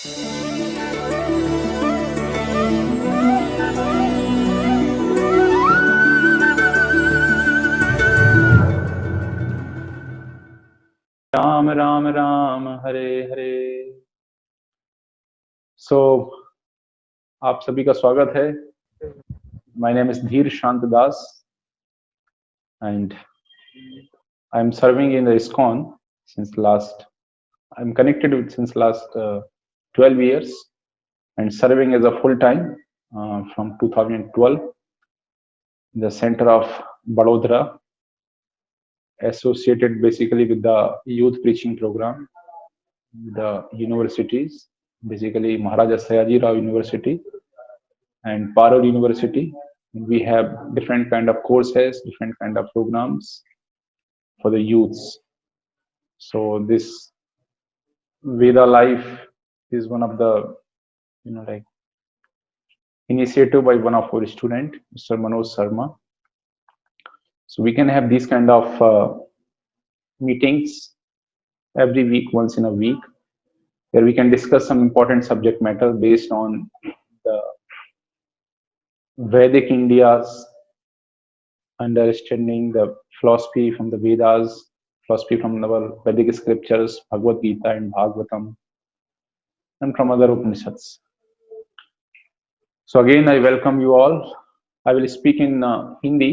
राम राम राम हरे हरे। सो आप सभी का स्वागत है। My name is Dhir Shant Das and I am serving in the ISKCON since last I'm connected with since last 12 years and serving as a full time from 2012 in the center of Vadodara, associated basically with the youth preaching program, the universities, basically Maharaja Sayaji Rao University and Parur University. We have different kind of courses, different kind of programs for the youths. So this Veda Life is one of the like initiative by one of our student, Mr. Manoj Sharma. So we can have these kind of meetings every week, once in a week, where we can discuss some important subject matter based on the Vedic India's understanding, the philosophy from the Vedas, philosophy from our Vedic scriptures, Bhagavad Gita and Bhagavatam, and from other Upanishads. So again, I welcome you all. I will speak in Hindi.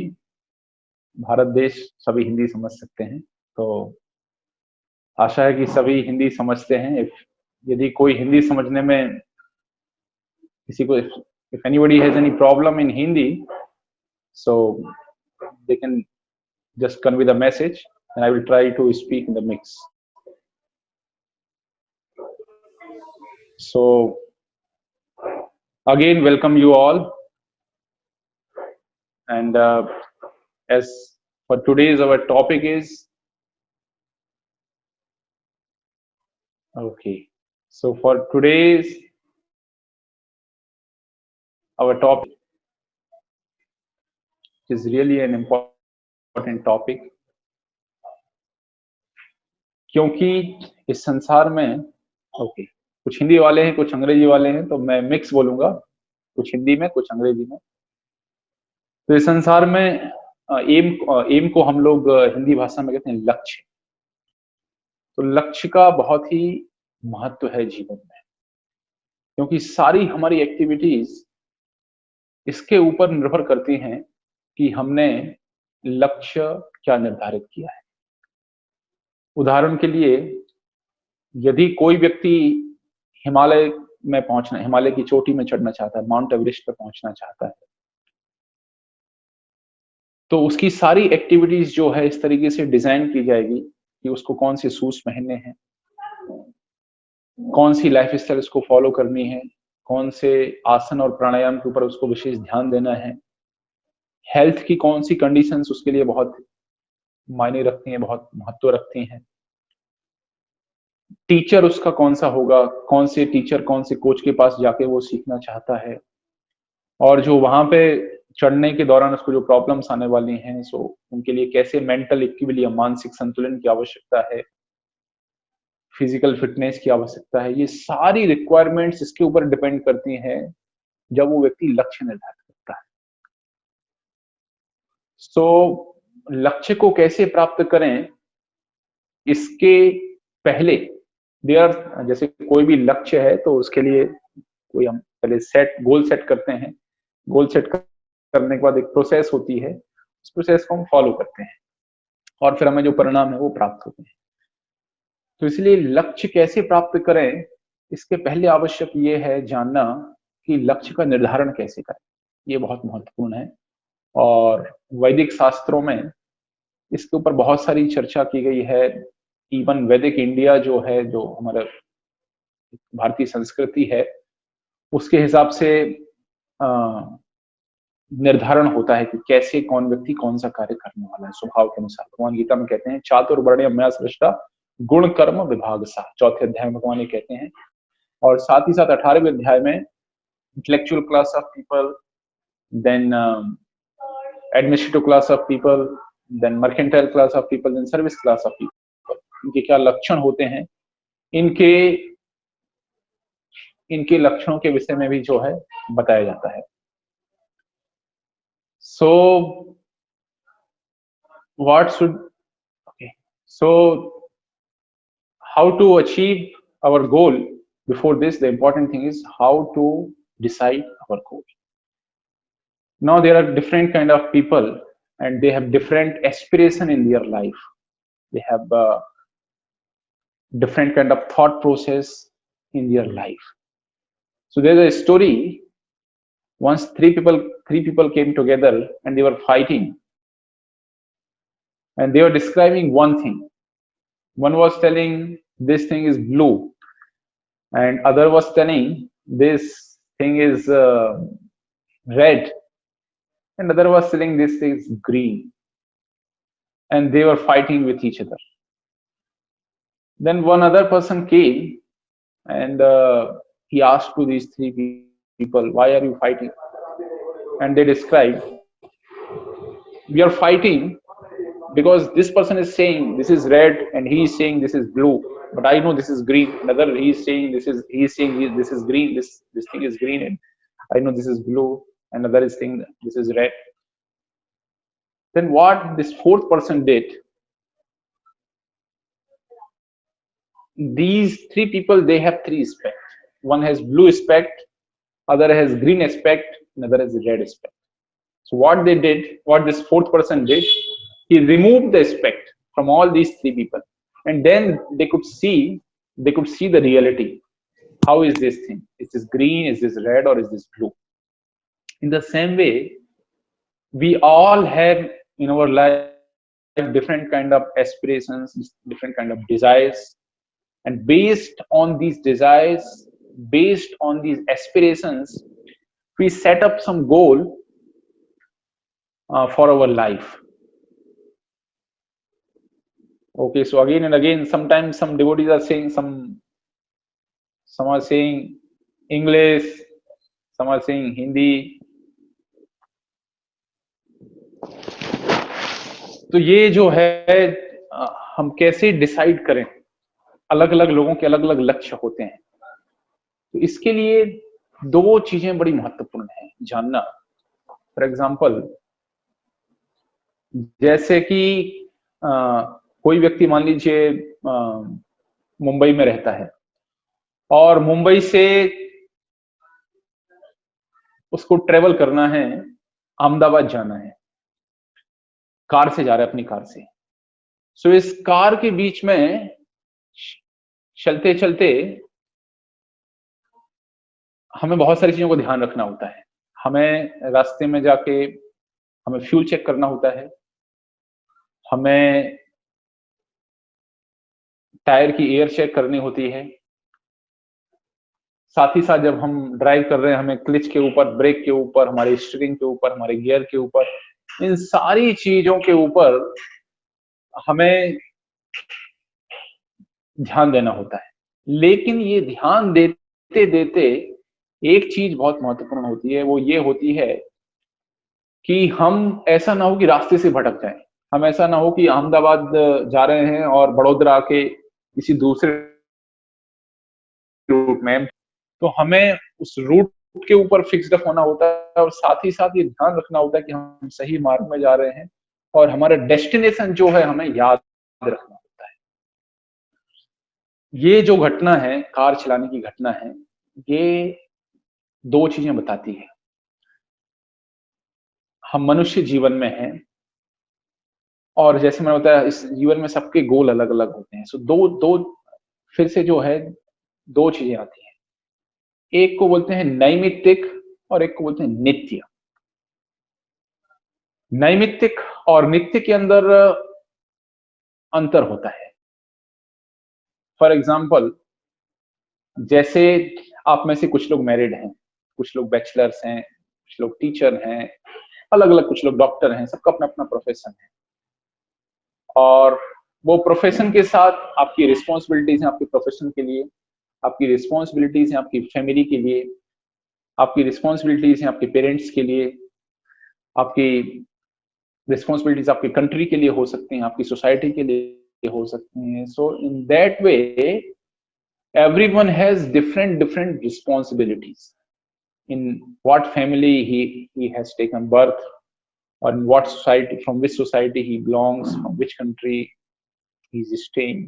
Bharat देश सभी हिंदी समझ सकते हैं, तो आशा है कि सभी हिंदी समझते हैं। यदि कोई हिंदी समझने में किसी को, if anybody has any problem in Hindi, so they can just convey the message and I will try to speak in the mix. So again, welcome you all. And as for today's, our topic is, okay. So for today's, our topic is really an important topic, क्योंकि इस संसार में कुछ हिंदी वाले हैं, कुछ अंग्रेजी वाले हैं, तो मैं मिक्स बोलूंगा, कुछ हिंदी में, कुछ अंग्रेजी में। तो इस संसार में एम को हम लोग हिंदी भाषा में कहते हैं लक्ष्य। तो लक्ष्य का बहुत ही महत्व है जीवन में, क्योंकि सारी हमारी एक्टिविटीज इसके ऊपर निर्भर करती हैं कि हमने लक्ष्य क्या निर्धारित किया है। उदाहरण के लिए, यदि कोई व्यक्ति हिमालय की चोटी में चढ़ना चाहता है, माउंट एवरेस्ट पर पहुंचना चाहता है, तो उसकी सारी एक्टिविटीज जो है इस तरीके से डिजाइन की जाएगी कि उसको कौन से शूज पहनने हैं, कौन सी लाइफ स्टाइल उसको फॉलो करनी है, कौन से आसन और प्राणायाम के ऊपर उसको विशेष ध्यान देना है, हेल्थ की कौन सी कंडीशंस उसके लिए बहुत मायने रखती हैं, बहुत महत्व रखती हैं, टीचर उसका कौन सा होगा, कौन से टीचर, कौन से कोच के पास जाके वो सीखना चाहता है, और जो वहां पे चढ़ने के दौरान उसको जो प्रॉब्लम्स आने वाली हैं, सो उनके लिए कैसे मेंटल इक्विलिब्रियम, मानसिक संतुलन की आवश्यकता है, फिजिकल फिटनेस की आवश्यकता है। ये सारी रिक्वायरमेंट्स इसके ऊपर डिपेंड करती हैं जब वो व्यक्ति लक्ष्य निर्धारित करता है। सो लक्ष्य को कैसे प्राप्त करें, इसके पहले जैसे कोई भी लक्ष्य है तो उसके लिए कोई हम पहले गोल सेट करते हैं। गोल सेट करने के बाद एक प्रोसेस होती है, उस प्रोसेस को हम फॉलो करते हैं और फिर हमें जो परिणाम है वो प्राप्त होते हैं। तो इसलिए लक्ष्य कैसे प्राप्त करें, इसके पहले आवश्यक ये है जानना कि लक्ष्य का निर्धारण कैसे करें। ये बहुत महत्वपूर्ण है और वैदिक शास्त्रों में इसके ऊपर बहुत सारी चर्चा की गई है। इवन वैदिक इंडिया जो है, जो हमारा भारतीय संस्कृति है, उसके हिसाब से निर्धारण होता है कि कैसे कौन व्यक्ति कौन सा कार्य करने वाला है स्वभाव के अनुसार। भगवान गीता में कहते हैं चातुर्वर्ण्य मया सृष्टा गुण कर्म विभाग सा, 4थे अध्याय में भगवान ये कहते हैं। और साथ ही साथ 18वें अध्याय में intellectual class of people, then administrative class of people, then mercantile class of people, then service class of people, इनके क्या लक्षण होते हैं, इनके इनके लक्षणों के विषय में भी जो है बताया जाता है। So what should okay so how to achieve our goal. Before this, the important thing is how to decide our goal. Now there are different kind of people and they have different aspiration in their life. They have different kind of thought process in their life. So there's a story. Once three people came together and they were fighting, and they were describing one thing. One was telling this thing is blue, and other was telling this thing is red, and other was telling this is green, and they were fighting with each other. Then one other person came and he asked to these three people, why are you fighting? And they described, we are fighting because this person is saying this is red and he is saying this is blue, but I know this is green. Another he is saying this is green, this thing is green, and I know this is blue. Another is saying this is red. Then what this fourth person did, these three people, they have three aspects. One has blue aspect, other has green aspect, another has red aspect. So what they did, what this fourth person did, he removed the aspect from all these three people, and then they could see the reality. How is this thing? Is this green? Is this red? Or is this blue? In the same way, we all have in our life different kind of aspirations, different kind of desires, and based on these desires, based on these aspirations, we set up some goal for our life. Okay, so again and again, sometimes some devotees are saying some are saying English, some are saying Hindi. तो ये जो है हम कैसे decide करें? अलग अलग लोगों के अलग अलग लक्ष्य होते हैं, तो इसके लिए दो चीजें बड़ी महत्वपूर्ण हैं जानना। फॉर एग्जाम्पल, जैसे कि कोई व्यक्ति मान लीजिए मुंबई में रहता है और मुंबई से उसको ट्रेवल करना है, अहमदाबाद जाना है, कार से जा रहा है, अपनी कार से। सो इस कार के बीच में चलते चलते हमें बहुत सारी चीजों को ध्यान रखना होता है। हमें रास्ते में जाके हमें फ्यूल चेक करना होता है, हमें टायर की एयर चेक करनी होती है, साथ ही साथ जब हम ड्राइव कर रहे हैं हमें क्लच के ऊपर, ब्रेक के ऊपर, हमारे स्टीयरिंग के ऊपर, हमारे गियर के ऊपर, इन सारी चीजों के ऊपर हमें ध्यान देना होता है। लेकिन ये ध्यान देते देते एक चीज बहुत महत्वपूर्ण होती है, वो ये होती है कि हम ऐसा ना हो कि रास्ते से भटक जाएं। हम ऐसा ना हो कि अहमदाबाद जा रहे हैं और बड़ोदरा के किसी दूसरे रूट में, तो हमें उस रूट के ऊपर फिक्स्ड अप होना होता है और साथ ही साथ ये ध्यान रखना होता है कि हम सही मार्ग में जा रहे हैं और हमारा डेस्टिनेशन जो है हमें याद रखना होता है। ये जो घटना है, कार चलाने की घटना है, ये दो चीजें बताती है। हम मनुष्य जीवन में हैं और जैसे मैंने बताया इस जीवन में सबके गोल अलग अलग होते हैं। सो दो फिर से जो है दो चीजें आती हैं, एक को बोलते हैं नैमित्तिक और एक को बोलते हैं नित्य। नैमित्तिक और नित्य के अंदर अंतर होता है। फॉर एग्जाम्पल, जैसे आप में से कुछ लोग मैरिड हैं, कुछ लोग बैचलर्स हैं, कुछ लोग टीचर हैं, अलग अलग, कुछ लोग डॉक्टर हैं, सबका अपना अपना प्रोफेशन है और वो प्रोफेशन के साथ आपकी रिस्पॉन्सिबिलिटीज हैं। आपके प्रोफेशन के लिए आपकी रिस्पॉन्सिबिलिटीज हैं, आपकी फैमिली के लिए आपकी रिस्पॉन्सिबिलिटीज हैं, आपके पेरेंट्स के लिए आपकी रिस्पॉन्सिबिलिटीज आपकी कंट्री के लिए हो सकती हैं, आपकी सोसाइटी के लिए हो सकती हैं। So in that way everyone has different responsibilities in what family he has taken birth, or in what society, from which society he belongs, from which country he is staying.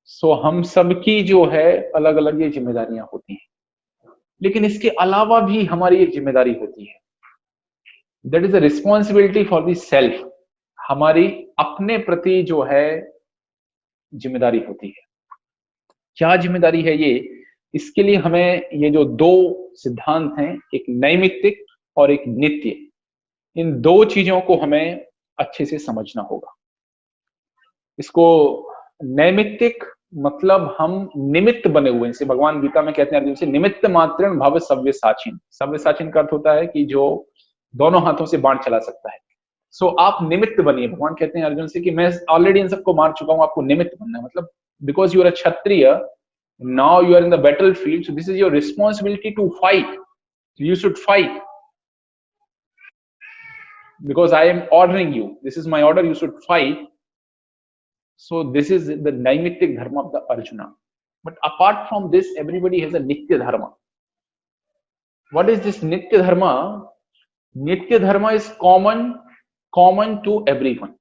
So हम सबकी जो है अलग अलग ये जिम्मेदारियां होती हैं, लेकिन इसके अलावा भी हमारी एक जिम्मेदारी होती है, that is the responsibility for the self. हमारी अपने प्रति जो है जिम्मेदारी होती है। क्या जिम्मेदारी है ये? इसके लिए हमें ये जो दो सिद्धांत हैं, एक नैमित्तिक और एक नित्य, इन दो चीजों को हमें अच्छे से समझना होगा। इसको नैमित्तिक मतलब हम निमित्त बने हुए हैं, जैसे भगवान गीता में कहते हैं अर्जुन से, निमित्त मात्रेण भव सव्यसाचिन। सव्यसाचिन का अर्थ होता है कि जो दोनों हाथों से बाण चला सकता है। सो आप निमित्त बनिए। भगवान कहते हैं अर्जुन से कि मैं ऑलरेडी इन सबको मार चुका हूं, आपको निमित्त बनना है। मतलब because you are a Kshatriya, now you are in the battlefield, so this is your responsibility to fight. You should fight because I am ordering you, this is my order, you should fight. So this is the naimittic dharma of the Arjuna. But apart from this, everybody has a nitya dharma. What is this nitya dharma? Nitya dharma is common to everyone,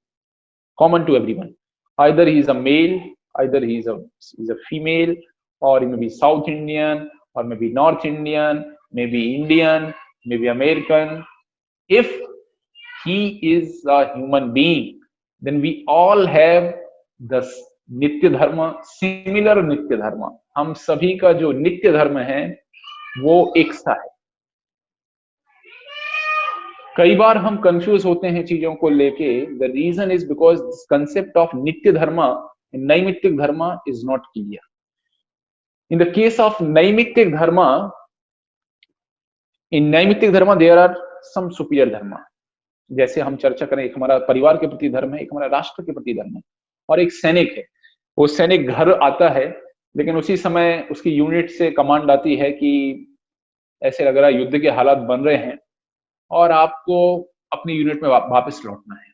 either he is a male, either he is a female, or he may be South Indian, or maybe North Indian, maybe Indian, maybe American. If he is a human being, then we all have the nitya dharma, similar nitya dharma. हम सभी का जो नित्य धर्म है वो एक सा है। कई बार हम कंफ्यूज होते हैं चीजों को लेके। The reason is because this concept of nitya dharma in naimittika dharma is not clear. In the case of naimittic dharma, in naimittic dharma there are some superior dharma. जैसे हम चर्चा करें, एक हमारा परिवार के प्रति धर्म है, एक हमारा राष्ट्र के प्रति धर्म है, और एक सैनिक है। वो सैनिक घर आता है, लेकिन उसी समय उसकी यूनिट से कमांड आती है कि ऐसे लग रहा है युद्ध के हालात बन रहे हैं और आपको अपनी यूनिट में वापस लौटना है।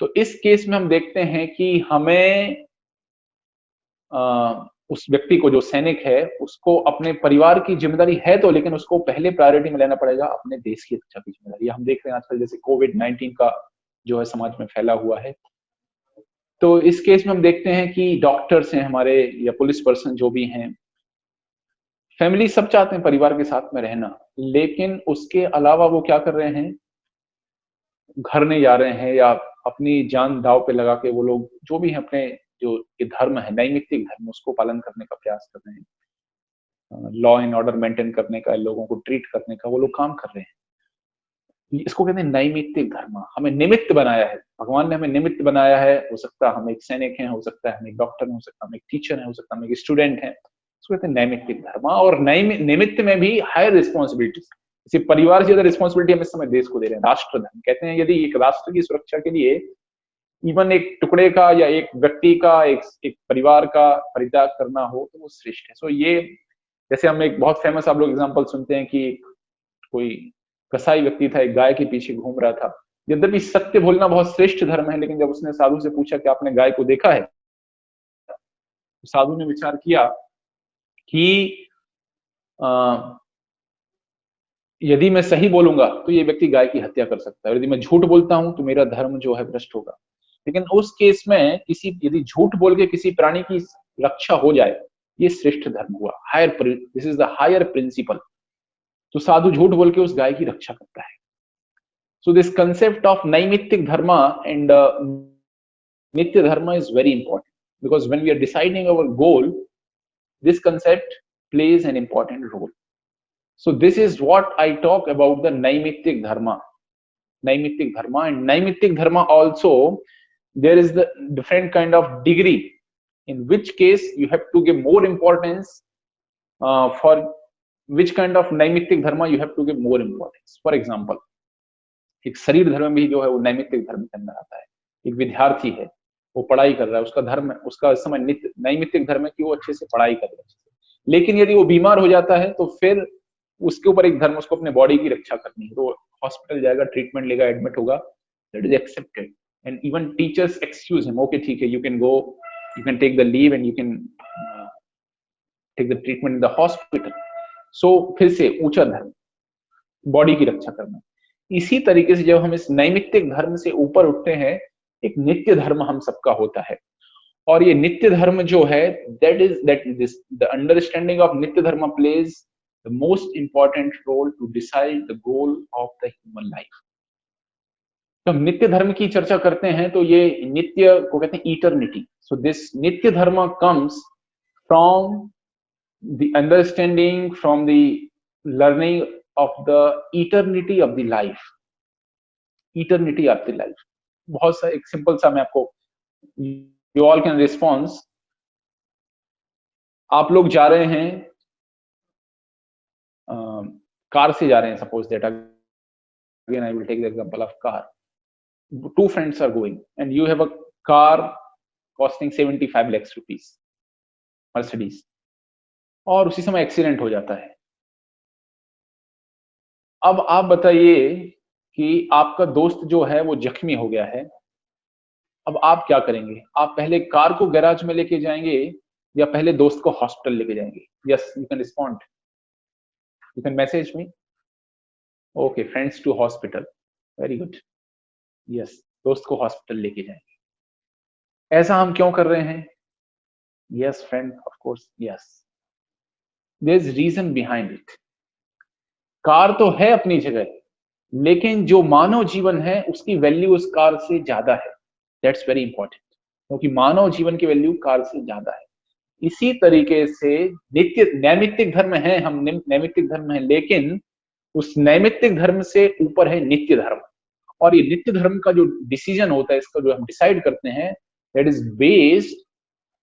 तो इस केस में हम देखते हैं कि हमें उस व्यक्ति को, जो सैनिक है, उसको अपने परिवार की जिम्मेदारी है तो, लेकिन उसको पहले प्रायोरिटी में लेना पड़ेगा अपने देश की रक्षा की जिम्मेदारी। हम देख रहे हैं आजकल जैसे कोविड-19 का जो है समाज में फैला हुआ है। तो इस केस में हम देखते हैं कि डॉक्टर्स हैं हमारे, या पुलिस पर्सन जो भी हैं, फैमिली सब चाहते हैं परिवार के साथ में रहना, लेकिन उसके अलावा वो क्या कर रहे हैं, घर नहीं जा रहे हैं, या अपनी जान दांव पे लगा के वो लोग जो भी है अपने जो ये धर्म है, नैमित्तिक धर्म, उसको पालन करने का प्रयास कर रहे हैं। लॉ एंड ऑर्डर मेंटेन करने का, लोगों को ट्रीट करने का वो लोग काम कर रहे हैं। इसको कहते हैं नैमित्तिक धर्म। हमें निमित्त बनाया है, भगवान ने हमें निमित्त बनाया है। हो सकता है हम एक सैनिक हैं, हो सकता है हम एक डॉक्टर हैं, हो सकता है हम एक टीचर हैं, हो सकता है हम एक स्टूडेंट हैं। इसको कहते हैं नैमित्तिक धर्म। और निमित्त में भी हायर रिस्पॉन्सिबिलिटीज, जैसे परिवार से ज्यादा रिस्पॉन्सिबिलिटी हम इस समय देश को दे रहे हैं। राष्ट्र धर्म कहते हैं, यदि एक राष्ट्र की सुरक्षा के लिए इवन एक टुकड़े का या एक व्यक्ति का, एक परिवार का परित्याग करना हो तो वो श्रेष्ठ है। सो ये, जैसे हम एक बहुत फेमस आप लोग एग्जांपल सुनते हैं कि कोई कसाई व्यक्ति था, एक गाय के पीछे घूम रहा था। यद्यपि सत्य बोलना बहुत श्रेष्ठ धर्म है, लेकिन जब उसने साधु से पूछा कि आपने गाय को देखा है, तो साधु ने विचार किया कि यदि मैं सही बोलूंगा तो ये व्यक्ति गाय की हत्या कर सकता है, यदि मैं झूठ बोलता हूं तो मेरा धर्म जो है भ्रष्ट होगा। लेकिन उस केस में यदि झूठ बोल के किसी प्राणी की रक्षा हो जाए, ये श्रेष्ठ धर्म हुआ। This is the higher principle. तो साधु झूठ बोल के उस गाय की रक्षा करता है। सो दिस कंसेप्ट ऑफ नैमित्तिक धर्म and nitya dharma is very important, because when we are deciding our goal, this concept plays an important role. So this is what I talk about the naimittic dharma. Naimittic dharma, and naimittic dharma also, there is the different kind of degree, in which case you have to give more importance for which kind of naimittic dharma you have to give more importance. For example, एक शरीर धर्म भी जो है वो नैमित्तिक धर्म के अंदर आता है। एक विद्यार्थी है, वो पढ़ाई कर रहा है, उसका धर्म, उसका इस समय नित्य नैमित्तिक धर्म है कि वो अच्छे से पढ़ाई कर रहा है। लेकिन यदि वो बीमार हो जाता है तो फिर उसके ऊपर एक धर्म, उसको अपने बॉडी की रक्षा करनी है, तो हॉस्पिटल जाएगा, ट्रीटमेंट लेगा, एडमिट होगा, that is accepted. And even teachers excuse him, okay ठीक है, you can go, you can take the leave and you can take the treatment in the hospital. So फिर से ऊंचा धर्म, बॉडी की रक्षा करना। इसी तरीके से जब हम इस नैमित्तिक धर्म से ऊपर उठते हैं, एक नित्य धर्म हम सबका होता है। और ये नित्य धर्म जो है, that the understanding of nitya dharma plays the most important role to decide the goal of the human life. तो हम नित्य धर्म की चर्चा करते हैं तो ये नित्य को कहते हैं इटर्निटी। सो दिस नित्य धर्म comes from the understanding, from the learning of the eternity of the life. Eternity of the life बहुत सा, एक सिंपल सा मैं आपको, यू ऑल कैन रिस्पॉन्स। आप लोग जा रहे हैं, कार से जा रहे हैं, suppose that again I will take the example of car. Two friends are going and you have a car costing 75 lakhs rupees, Mercedes, और उसी समय एक्सीडेंट हो जाता है। अब आप बताइए कि आपका दोस्त जो है वो जख्मी हो गया है। अब आप क्या करेंगे? आप पहले कार को गैराज में लेके जाएंगे या पहले दोस्त को हॉस्पिटल लेके जाएंगे? Yes, you can respond, you can message me. Okay, friends to hospital, very good. Yes, दोस्त को हॉस्पिटल लेके जाएंगे। ऐसा हम क्यों कर रहे हैं? Yes friend, of course, yes, there is reason behind it. Car तो है अपनी जगह, लेकिन जो मानव जीवन है उसकी वैल्यू उस कार से ज्यादा है। दैट्स वेरी इंपॉर्टेंट, क्योंकि मानव जीवन की वैल्यू कार से ज्यादा है। इसी तरीके से नित्य नैमित्तिक धर्म है, हम नैमित्तिक धर्म है, लेकिन उस नैमित्तिक धर्म से ऊपर है नित्य धर्म। और ये नित्य धर्म का जो डिसीजन होता है, इसका जो हम डिसाइड करते हैं, that is based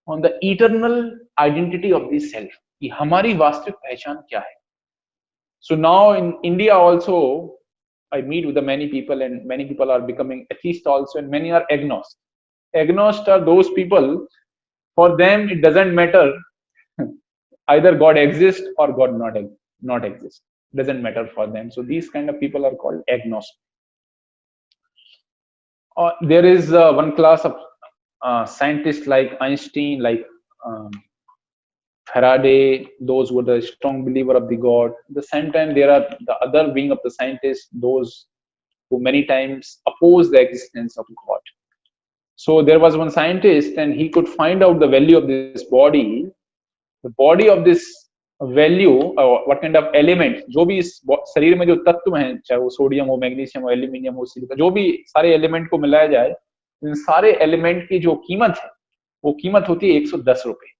on the eternal identity of the self, कि हमारी वास्तविक पहचान क्या है। So now in India also I meet with the many people, and many people are becoming atheists also, and many are agnostics. Agnostics are those people, for them it doesn't matter either God exists or God not exist, doesn't matter for them. So these kind of people are called agnostics. There is one class of scientists like Einstein, like Faraday, those who are the strong believer of the God. At the same time, there are the other wing of the scientists, those who many times oppose the existence of God. So there was one scientist, and he could find out the value of this body, the body of this value, what kind of element, जो भी इस शरीर में जो तत्व हैं, चाहे वो सोडियम हो, मैग्नीशियम हो, एल्यूमिनियम हो, सिलिका, जो भी सारे एलिमेंट को मिलाया जाए, इन सारे एलिमेंट की जो कीमत है, वो कीमत होती है 110 रुपए।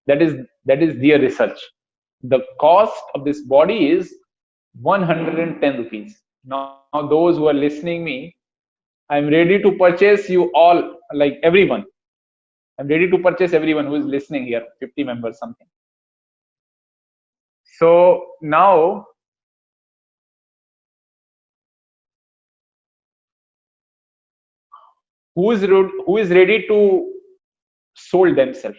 That is their research. The cost of this body is 110 rupees. Now those who are listening me, I'm ready to purchase you all, like everyone. I'm ready to purchase everyone who is listening here, 50 members something. So now who is ready to sold themselves?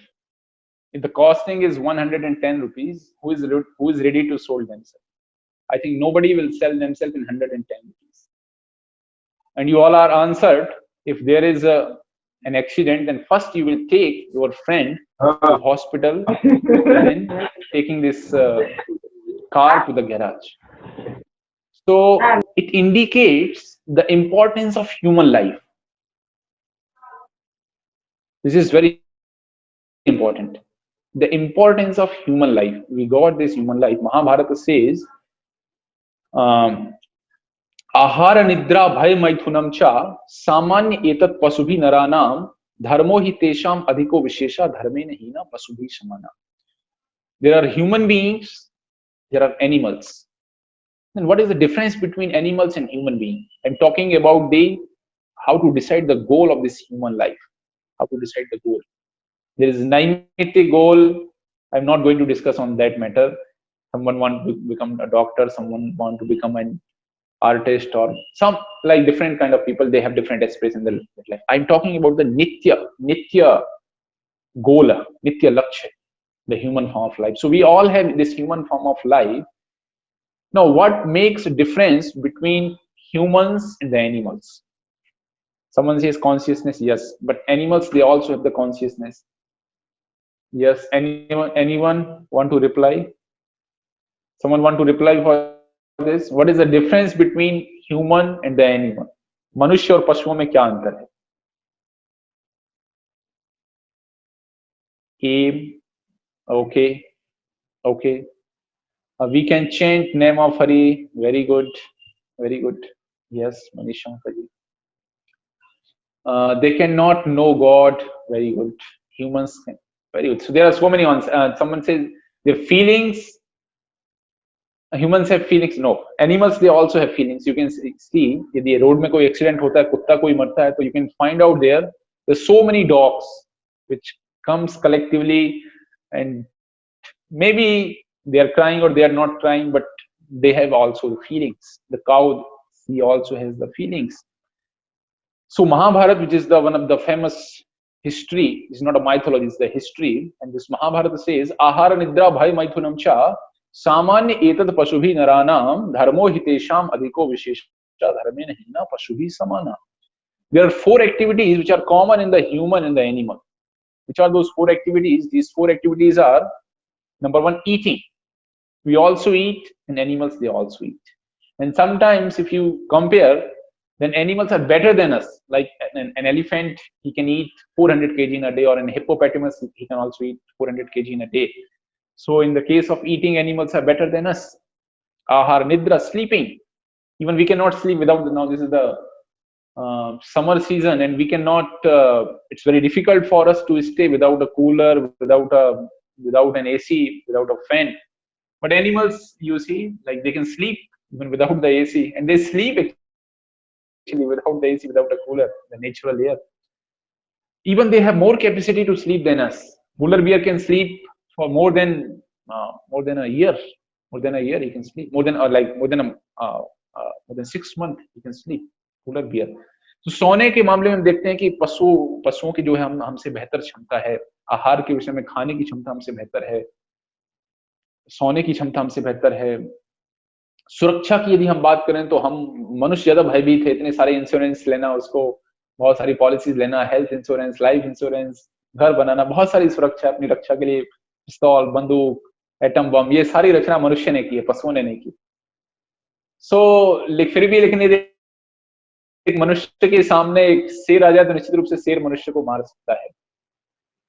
If the costing is 110 rupees, who is ready to sold themselves? I think nobody will sell themselves in 110 rupees. And you all are answered. If there is an accident, then first you will take your friend to hospital, then taking this car to the garage. So it indicates the importance of human life. This is very important. The importance of human life. We got this human life. Mahabharata says, आहार निद्रा भय मैथुनम चा सामान्य एतत् पशुभि नरानाम धर्मो हि तेषाम अधिको विशेषा धर्मेण हीना पशुभि समाना. There are human beings, there are animals. And what is the difference between animals and human beings? I'm talking about how to decide the goal of this human life. How to decide the goal. There is a naive goal. I'm not going to discuss on that matter. Someone want to become a doctor, someone want to become an artist, or some like different kind of people, they have different aspirations in their life. I'm talking about the nitya goal, nitya lakshya, the human form of life. So we all have this human form of life. Now what makes a difference between humans and the animals? Someone says consciousness, yes, but animals, they also have the consciousness. Yes, anyone want to reply? Someone want to reply for this? What is the difference between human and the animal? मनुष्य और पशुओं में क्या अंतर है? Aim. Okay. Okay. We can change name of Hari. Very good. Very good. Yes, Manish Shankar. They cannot know God. Very good. Humans can. Very good. So there are so many ones. Someone says their feelings. Humans have feelings. No, animals they also have feelings. You can see यदि road में कोई accident होता है, कुत्ता कोई मरता है, तो you can find out there's so many dogs which comes collectively, and maybe they are crying or they are not crying, but they have also the feelings. The cow, he also has the feelings. So Mahabharata, which is the one of the famous history, is not a mythology, it's the history. And this Mahabharata says, Ahara Nidra Bhai Maithunam Cha Samanya Etad Pasubhi Naranam Dharmo Hitesham Adhiko Vishesha Dharmena Hina Pasubhi Samana. There are 4 activities which are common in the human and the animal. Which are those 4 activities? These 4 activities are, number 1, eating. We also eat, and animals they also eat. And sometimes if you compare, then animals are better than us. Like an elephant, he can eat 400 kg in a day, or an hippopotamus, he can also eat 400 kg in a day. So in the case of eating, animals are better than us. Ahar, nidra, sleeping. Even we cannot sleep without, now this is the summer season, and we cannot, it's very difficult for us to stay without a cooler, without an AC, without a fan. But animals, you see, like they can sleep even without the AC, and they sleep actually without the AC, without a cooler, the natural air. Even they have more capacity to sleep than us. Polar bear can sleep for more than a year. More than a year, he can sleep. More than 6 months, he can sleep. Polar bear. तो सोने के मामले में हम देखते हैं कि पशुओं की जो है हमसे बेहतर क्षमता है. आहार के विषय में खाने की क्षमता हमसे बेहतर है. सोने की क्षमता हमसे बेहतर है. सुरक्षा की यदि हम बात करें तो हम मनुष्य ज्यादा भयभीत है. इतने सारे इंश्योरेंस लेना, उसको बहुत सारी पॉलिसीज लेना, हेल्थ इंश्योरेंस, लाइफ इंश्योरेंस, घर बनाना, बहुत सारी सुरक्षा अपनी रक्षा के लिए, पिस्तौल, बंदूक, एटम बम, ये सारी रचना मनुष्य ने की है, पशुओं ने नहीं की. फिर भी लेकिन यदि एक मनुष्य के सामने एक शेर आ जाए तो निश्चित रूप से शेर मनुष्य को मार सकता है.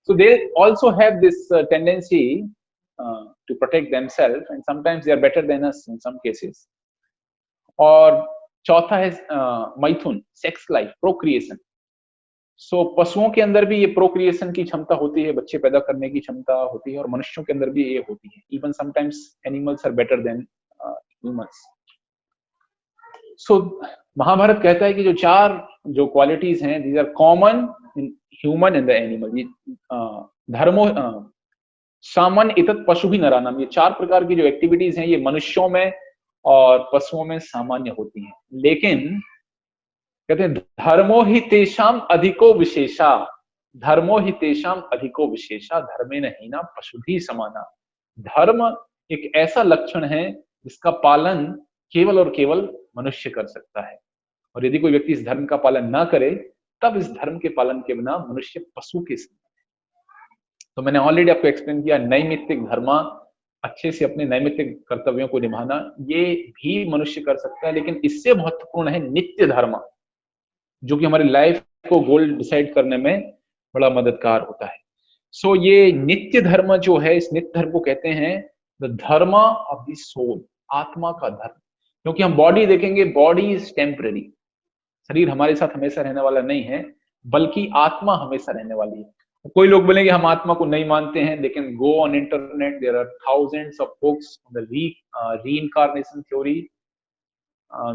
So they also have this tendency to protect themselves, and sometimes they are better than us in some cases. और चौथा है मैथुन, सेक्स लाइफ, प्रोक्रिएशन. सो पशुओं के अंदर भी ये प्रोक्रिएशन की क्षमता होती है, बच्चे पैदा करने की क्षमता होती है, और मनुष्यों के अंदर भी ये होती है. Even sometimes animals are better than humans. So Mahabharata कहता है कि जो 4 जो क्वालिटीज हैं, these are common in human and the animal. धर्मो सामान्य इतत पशु भी नरानाम, ये 4 प्रकार की जो एक्टिविटीज हैं ये मनुष्यों में और पशुओं में सामान्य होती हैं. लेकिन कहते हैं धर्मो ही तेषाम अधिको विशेषा, धर्मो ही तेषाम अधिको विशेषा धर्मे नहीं ना पशु भी समाना. धर्म एक ऐसा लक्षण है जिसका पालन केवल और केवल मनुष्य कर सकता है, और यदि कोई व्यक्ति इस धर्म का पालन ना करे, तब इस धर्म के पालन के बिना मनुष्य पशु के समान है. तो मैंने ऑलरेडी आपको एक्सप्लेन किया, नैमित्तिक धर्म, अच्छे से अपने नैमित्तिक कर्तव्यों को निभाना, ये भी मनुष्य कर सकता है. लेकिन इससे महत्वपूर्ण है नित्य धर्म, जो कि हमारी लाइफ को गोल डिसाइड करने में बड़ा मददगार होता है. सो ये नित्य धर्म जो है, इस नित्य धर्म को कहते हैं द धर्म ऑफ द सोल, आत्मा का धर्म. क्योंकि हम बॉडी देखेंगे, बॉडी इज टेम्पररी, शरीर हमारे साथ हमेशा रहने वाला नहीं है, बल्कि आत्मा हमेशा रहने वाली है. कोई लोग बोलेंगे हम आत्मा को नहीं मानते हैं, लेकिन go on internet, there are thousands of books on the reincarnation theory,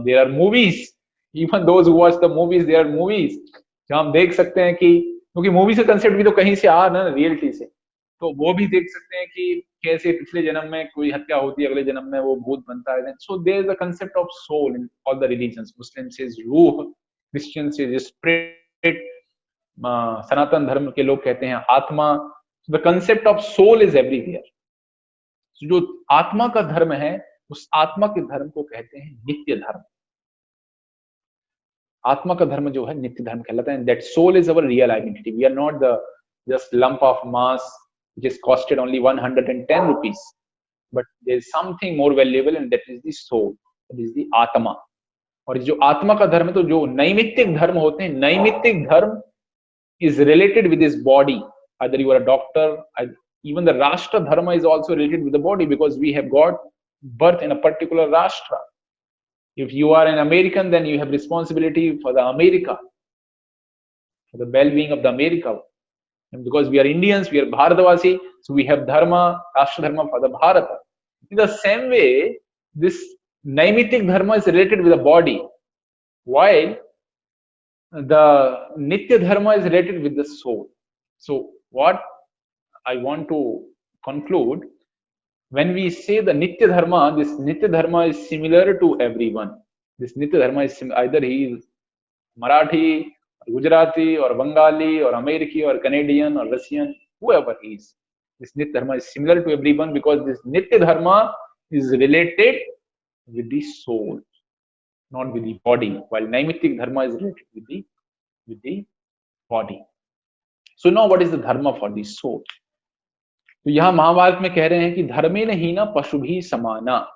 there are movies, even those who watch the movies, there are movies जहां हम देख सकते हैं कि, क्योंकि मूवी से कंसेप्ट भी तो कहीं से आ ना, रियलिटी से, तो वो भी देख सकते हैं कि कैसे पिछले जन्म में कोई हत्या होती है, अगले जन्म में वो भूत बनता है. So there is a concept of soul in all the religions. Muslim says ruh, Christian says spirit, Sanatan Dharma के लोग कहते हैं आत्मा. The concept of soul is everywhere. जो आत्मा का धर्म है, उस आत्मा के धर्म को कहते हैं नित्य धर्म. आत्मा का धर्म जो है नित्य धर्म कहलाता है. That soul is our real identity. We are not the just lump of mass which is costed only 110 rupees. But there is something more valuable, and that is the soul, that is the आत्मा. और जो आत्मा का धर्म है, तो जो नैमित्तिक धर्म होते हैं, नैमित्तिक धर्म is related with this body. Either you are a doctor, even the Rashtra Dharma is also related with the body, because we have got birth in a particular Rashtra. If you are an American, then you have responsibility for the America, for the well-being of the America. And because we are Indians, we are Bharatavasi, so we have Dharma, Rashtra Dharma for the Bharata. In the same way, this Naimittic Dharma is related with the body, while the Nitya Dharma is related with the soul. So what I want to conclude, when we say the Nitya Dharma, this Nitya Dharma is similar to everyone. This Nitya Dharma is either he is Marathi, or Gujarati, or Bengali, or American, or Canadian, or Russian, whoever he is. This Nitya Dharma is similar to everyone, because this Nitya Dharma is related with the soul, not with the body, while Naimittic Dharma is related with the body. So now what is the Dharma for the soul? तो यहाँ महाभारत में कह रहे हैं कि धर्मे न हीना पशु भी समाना,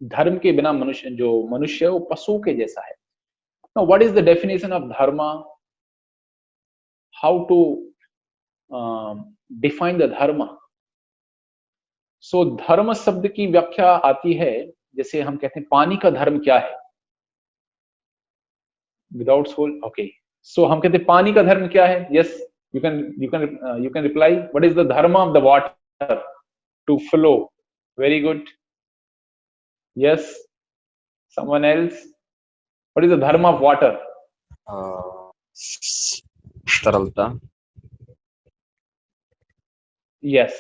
धर्म के बिना जो मनुष्य है वो पशु के जैसा है. Now what is the definition of dharma? How to define the dharma? So धर्म शब्द की व्याख्या आती है, जैसे हम कहते हैं पानी का धर्म क्या है, विदाउट सोल. ओके, सो हम कहते हैं पानी का धर्म क्या है. Yes, you can reply. What is the dharma of the water? To flow. Very good. Yes, someone else. What is the dharma of water? Taralta. Yes.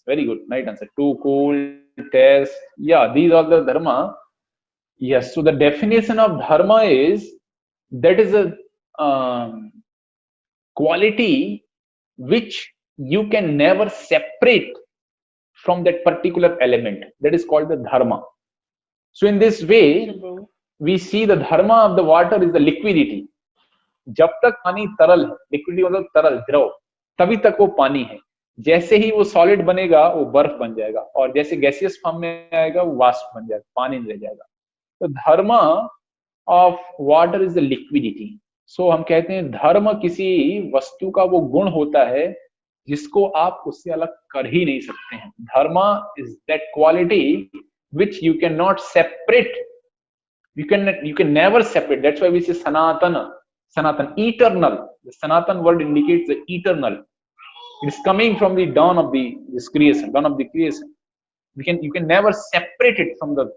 Very good. Right answer. To cool, test. Yeah, these are the dharma. Yes. So the definition of dharma is that is a quality which you can never separate from that particular element. That is called the dharma. So in this way, we see the dharma of the water is the liquidity. जब तक पानी तरल है, liquidity मतलब तरल, द्रव, तभी तक वो पानी है. जैसे ही वो सॉलिड बनेगा वो बर्फ बन जाएगा, और जैसे गैसियस फॉर्म में आएगा वो वाष्प बन जाएगा, पानी नहीं रह जाएगा. तो dharma of water is the liquidity. So हम कहते हैं धर्म किसी वस्तु का वो गुण होता है जिसको आप उससे अलग कर ही नहीं सकते हैं. Dharma is that quality which you cannot separate. You can never separate. That's why we say sanatana, eternal. The sanatan word indicates the eternal. It is coming from the dawn of this creation, dawn of the creation. You can never separate it from the.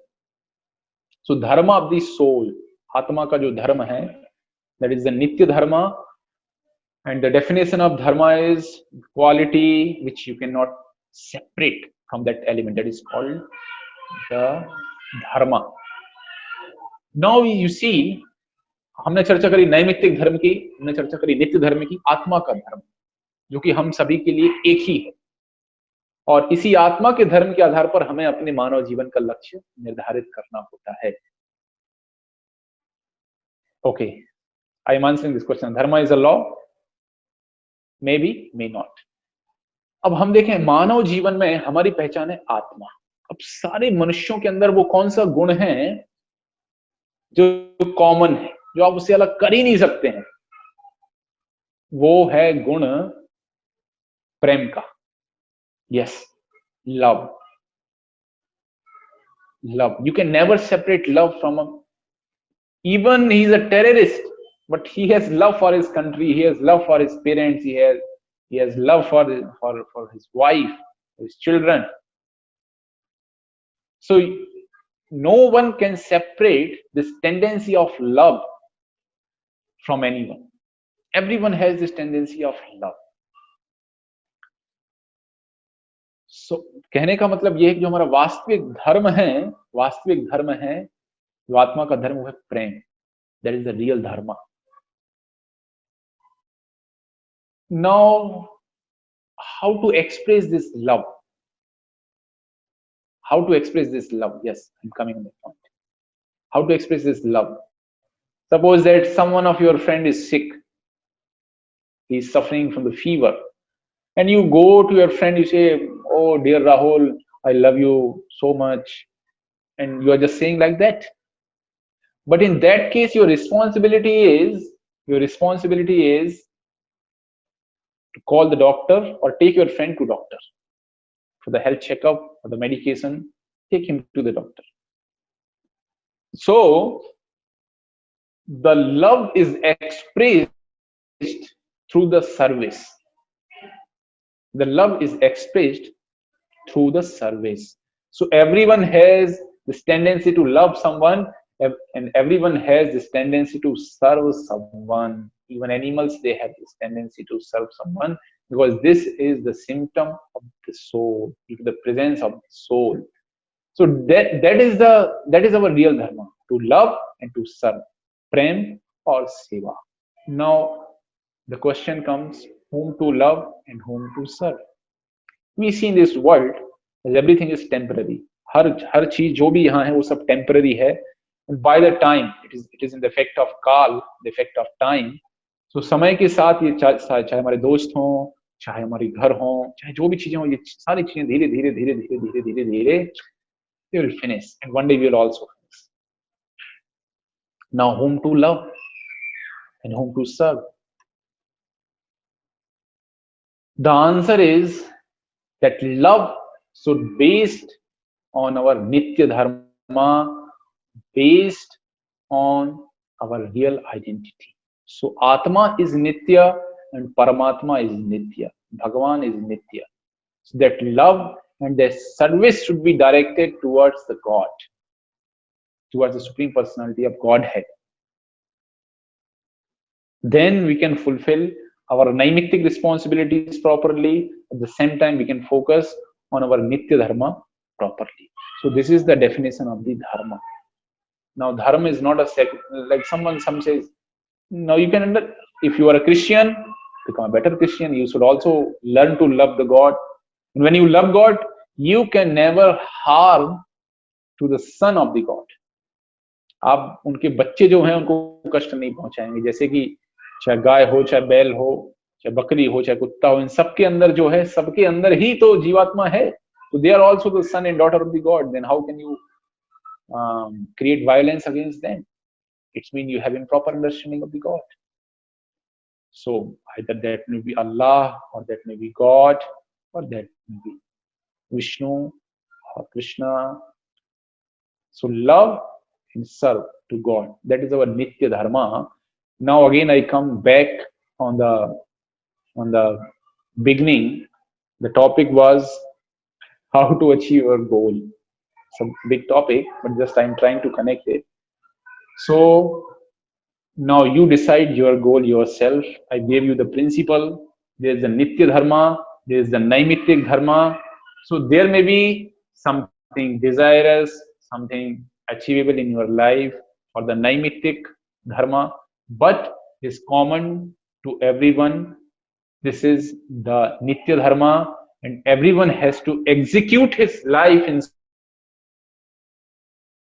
So dharma of the soul, atma ka jo dharma hai, that is the nitya dharma. And the definition of dharma is quality which you cannot separate from that element. That is called the dharma. Now you see, हमने चर्चा करी नैमित्तिक धर्म की, हमने चर्चा करी नित्य धर्म की, आत्मा का धर्म जो कि हम सभी के लिए एक ही है. और इसी आत्मा के धर्म के आधार पर हमें अपने मानव जीवन का लक्ष्य निर्धारित करना होता है. Okay, I am answering this question. Dharma is a law, may be, may not. अब हम देखें मानव जीवन में हमारी पहचान है आत्मा. अब सारे मनुष्यों के अंदर वो कौन सा गुण है जो कॉमन है, जो आप उससे अलग कर ही नहीं सकते हैं? वो है गुण प्रेम का. Yes, love. You can never separate love from a. Even he is a terrorist, but he has love for his country. He has love for his parents. He has love for his wife, his children. So no one can separate this tendency of love from anyone. Everyone has this tendency of love. So कहने का मतलब ये है कि जो हमारा वास्तविक धर्म है, जो आत्मा का धर्म है प्रेम. That is the real dharma. Now, how to express this love? How to express this love? Yes, I'm coming on that point. How to express this love? Suppose that someone of your friend is sick. He is suffering from the fever, and you go to your friend, you say, oh dear Rahul, I love you so much, and you are just saying like that. But in that case, your responsibility is to call the doctor or take your friend to doctor for the health checkup or the medication. Take him to the doctor. So the love is expressed through the service. The love is expressed through the service. So everyone has this tendency to love someone, and everyone has this tendency to serve someone. Even animals, they have this tendency to serve someone, because this is the symptom of the soul, due to the presence of the soul. So that is our real dharma, to love and to serve, prem or seva. Now the question comes, whom to love and whom to serve. We see in this world as everything is temporary. हर चीज जो भी यहाँ है वो सब temporary है. And by the time it is in the effect of काल, the effect of time. So समय के साथ ये चाहे हमारे दोस्त हों, चाहे हमारे घर हों, चाहे जो भी चीजें हों, ये सारी चीजें धीरे धीरे धीरे धीरे धीरे धीरे धीरे they will finish, and one day we will also finish. Now whom to love and whom to serve? The answer is that love should based on our nitya dharma, based on our real identity. So Atma is nitya and Paramatma is nitya. Bhagavan is nitya. So that love and their service should be directed towards the God, towards the Supreme Personality of Godhead. Then we can fulfill our naimittic responsibilities properly. At the same time, we can focus on our nitya dharma properly. So this is the definition of the dharma. Now, dharma is not a like some says. Now you can if you are a Christian, become a better Christian. You should also learn to love the God. And when you love God, you can never harm to the son of the God. आप उनके बच्चे जो हैं उनको कष्ट नहीं पहुंचाएंगे. जैसे कि चाहे गाय हो, चाहे बैल हो, चाहे बकरी हो, चाहे कुत्ता हो, इन सबके अंदर जो है, सबके अंदर ही तो जीवात्मा है. So they are also the son and daughter of the God. Then how can you create violence against them? It means you have improper understanding of the God. So either that may be Allah, or that may be God, or that may be Vishnu or Krishna. So love and serve to God. That is our nitya dharma. Now again I come back on the beginning. The topic was how to achieve your goal. It's a big topic, but just I'm trying to connect it. So now you decide your goal yourself. I gave you the principle. There's the nitya dharma, there's the naimittic dharma. So there may be something desirous, something achievable in your life, or the naimittic dharma, but is common to everyone. This is the nitya dharma, and everyone has to execute his life in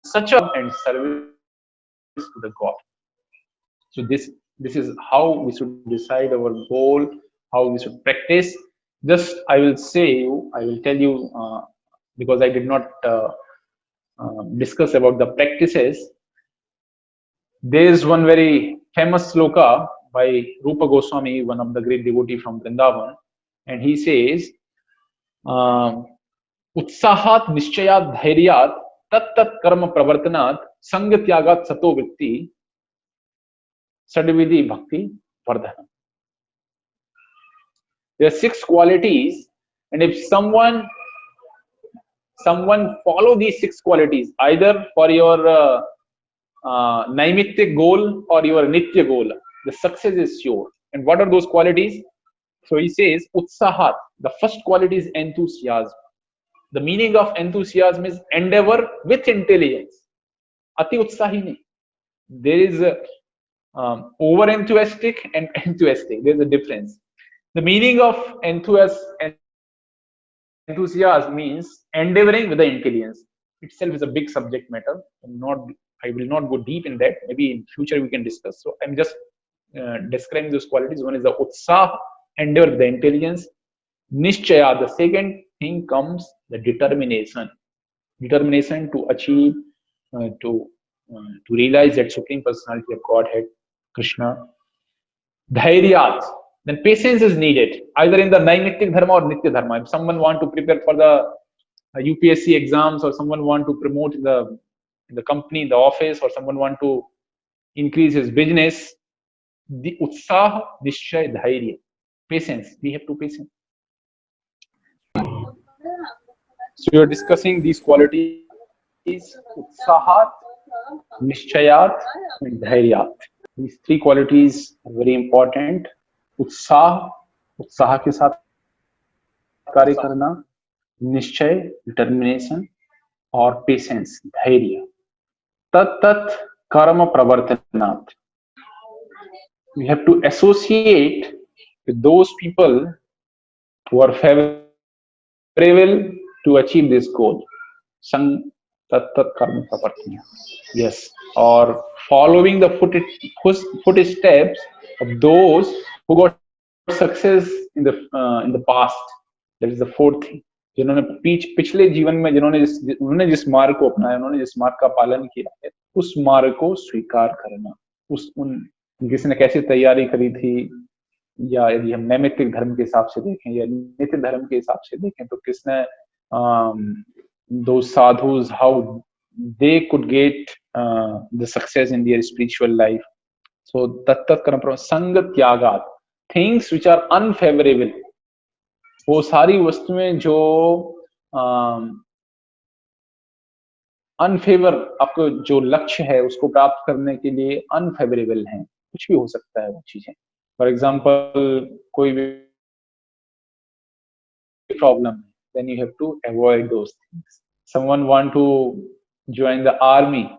such a and service to the God. So this is how we should decide our goal, how we should practice. Just I will tell you, because I did not discuss about the practices. There is one very famous sloka by Rupa Goswami, one of the great devotee from Vrindavan, and he says, "Utsahat nishchayat dhairyat tat tat karma pravartanat sanga tyagat sato vritti sadvidhi bhakti vardhanam." There are 6 qualities, and if someone follow these 6 qualities, either for your naimittic goal or your nitya goal, the success is sure. And what are those qualities? So he says, utsahat. The first quality is enthusiasm. The meaning of enthusiasm is endeavor with intelligence. Ati utsahi nahi. There is over enthusiastic and enthusiastic. There is a difference. The meaning of enthusiasm means endeavoring with the intelligence. Itself is a big subject matter. I will not go deep in that. Maybe in future we can discuss. So I'm just describing those qualities. One is the utsah, endeavor with the intelligence. Nishchaya, the second thing comes the determination. Determination to achieve, to realize that Supreme Personality of Godhead, Krishna. Dhairyat, then patience is needed, either in the Naimittik Dharma or Nitya Dharma. If someone want to prepare for the UPSC exams, or someone want to promote in the company, in the office, or someone want to increase his business, the utsah, nishchay, dhairya, patience. We have to patience. So you are discussing these qualities: utsahat, nishchayat, and dhairyat. These three qualities are very important. उत्साह, उत्साह के साथ कार्य करना, निश्चय, determination, और patience, धैर्य. तत्त कर्म प्रवर्तनात्. We have to associate with those people who are favorable to achieve this goal. Sang tat karma pravartana. Yes, or following the footsteps of those who got success in the past. That is the fourth thing. जिन्होंने पिछले जीवन में उन्होंने जिस मार्ग को अपनाया, उन्होंने जिस मार्ग का पालन किया है, उस मार्ग को स्वीकार करना. किसी ने कैसी तैयारी करी थी, या यदि हम नैमित्तिक धर्म के हिसाब से देखें या नित्य धर्म के हिसाब से देखें, तो किसने those sadhus, how they could get the success in their spiritual life. So tattat karma sangat tyagat, things which are unfavorable, वो सारी वस्तुएं जो अनफेवर, आपको जो लक्ष्य है उसको प्राप्त करने के लिए अनफेवरेबल हैं, कुछ भी हो सकता है वो चीजें. फॉर एग्जाम्पल, कोई भी problem, then you have to avoid those things. Someone want to join the army,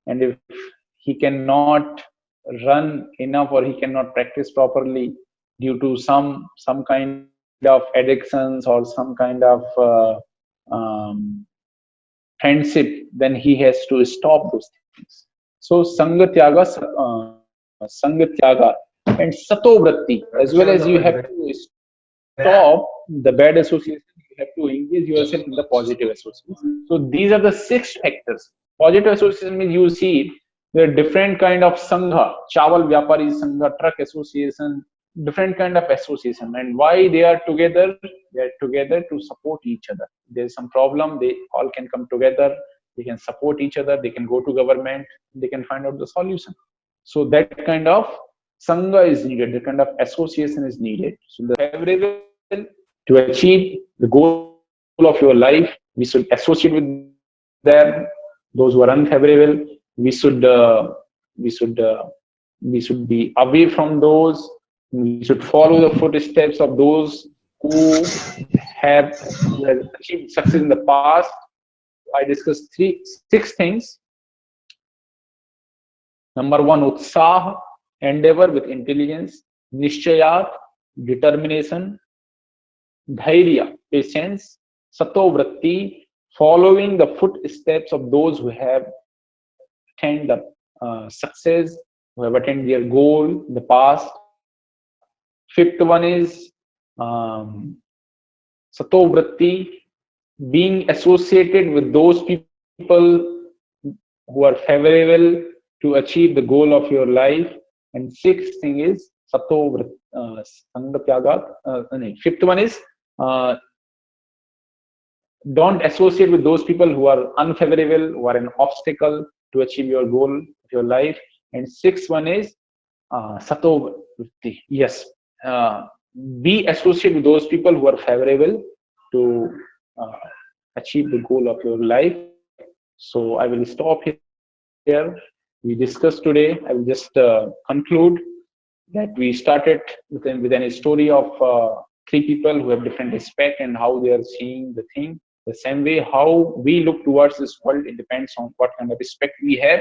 and if he cannot run enough or he cannot practice properly due to some kind of addictions or some kind of friendship, then he has to stop those things. So sangatyaga, sangatyaga, and satovritti, as well as you have to stop the bad association. You have to engage yourself in the positive association. So these are the 6 factors. Positive association means, you see, there are different kind of sangha, chawal vyapari sangha, truck association, different kind of association. And why they are together? They are together to support each other. There is some problem, they all can come together, they can support each other, they can go to government, they can find out the solution. So that kind of sangha is needed, that kind of association is needed. So the favorable to achieve the goal of your life, we should associate with them. Those who are unfavorable, we should be away from those. We should follow the footsteps of those who have achieved success in the past. I discussed 6 things. Number 1, utsah, endeavor with intelligence. Nishchayat, determination. Dhairya, patience. Satovritti, following the footsteps of those who have attained the success, who have attained their goal in the past. 5th one is satovritti, being associated with those people who are favorable to achieve the goal of your life. And 6th thing is satovritti, sangatyagat. 5th one is don't associate with those people who are unfavorable, who are an obstacle to achieve your goal of your life. And 6th one is satovritti. Yes, be associated with those people who are favorable to achieve the goal of your life. So I will stop here. We discussed today. I will just conclude that we started with a story of 3 people who have different aspect and how they are seeing the thing. The same way how we look towards this world, it depends on what kind of respect we have.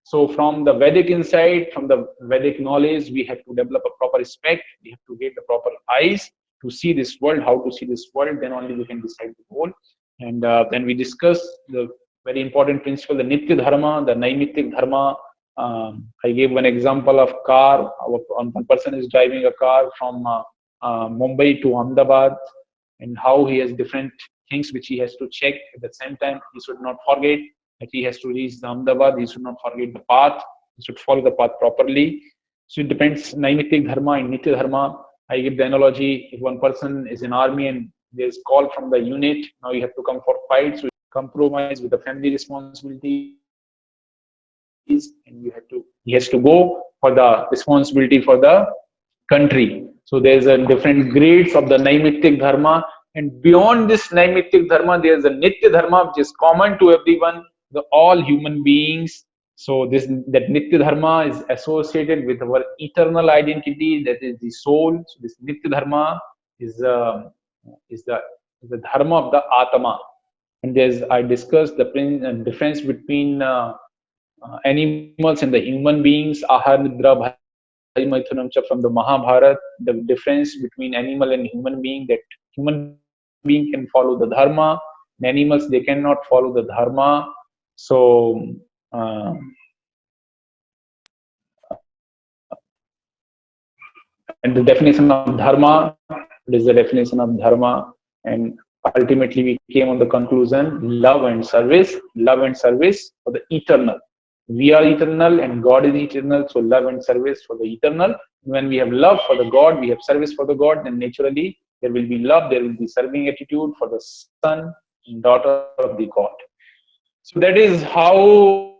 So from the Vedic insight, from the Vedic knowledge, we have to develop a proper respect. We have to get the proper eyes to see this world, how to see this world. Then only we can decide the goal. And then we discuss the very important principle, the Nitya Dharma, the Naimittik Dharma. I gave one example of car. One person is driving a car from Mumbai to Ahmedabad. and how he has different things which he has to check. At the same time, he should not forget that he has to reach the Ahmedabad. He should not forget the path. He should follow the path properly. So it depends. Naimittik dharma and nitya dharma. I give the analogy: if one person is in army and there's call from the unit, now you have to come for fight. So compromise with the family responsibilities, and he has to go for the responsibility for the country. So there's a different grades of the naimittik dharma, and beyond this naimittik dharma, there's a nitya dharma which is common to everyone, all human beings. So that nitya dharma is associated with our eternal identity, that is the soul. So this nitya dharma is is the is the dharma of the atma. And there's I discussed the difference between animals and the human beings. Ahar nidra bhai maithunam cha from the Mahabharata. The difference between animal and human being, that human being can follow the dharma, and animals they cannot follow the dharma. So and the definition of dharma, it is the definition of dharma, and ultimately we came on the conclusion: love and service for the eternal. We are eternal and God is eternal, so love and service for the eternal. When we have love for the God, we have service for the God, then naturally there will be love, there will be serving attitude for the son and daughter of the God. So that is how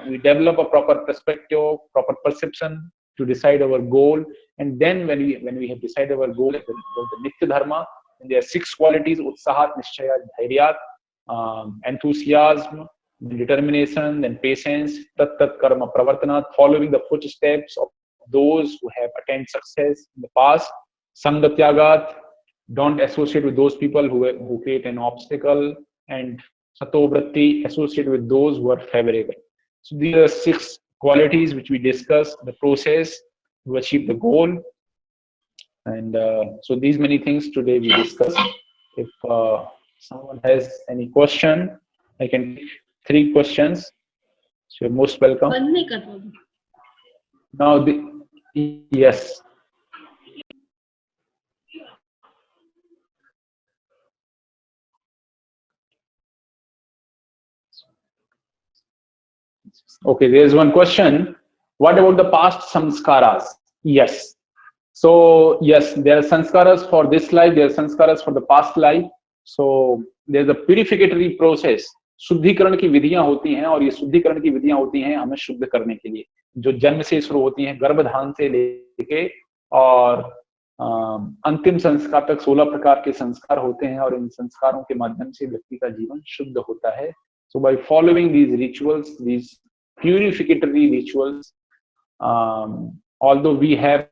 we develop a proper perspective, proper perception to decide our goal. And then when we have decided our goal, the nitya dharma, and there are 6 qualities: utsahat, nishchayat, dhairyat, enthusiasm, determination, then patience, tat karma pravartanat, following the footsteps of those who have attained success in the past. Sangatyagat, don't associate with those people who create an obstacle. And satovritti, associate with those who are favorable. So these are 6 qualities which we discussed, the process to achieve the goal. And so these many things today we discussed. If someone has any question, I can take 3 questions. So you're most welcome. Now, yes. Okay, there's one question. What about the past samskaras? Yes. So yes, there are sanskaras for this life, there are sanskaras for the past life. So there's a purificatory process. शुद्धिकरण की विधियां होती हैं, और ये शुद्धिकरण की विधियां होती हैं हमें शुद्ध करने के लिए, जो जन्म से शुरू होती हैं, गर्भधान से लेके और अंतिम संस्कार तक 16 प्रकार के संस्कार होते हैं, और इन संस्कारों के माध्यम से व्यक्ति का जीवन शुद्ध होता है. So by following these rituals, these purificatory rituals, although we have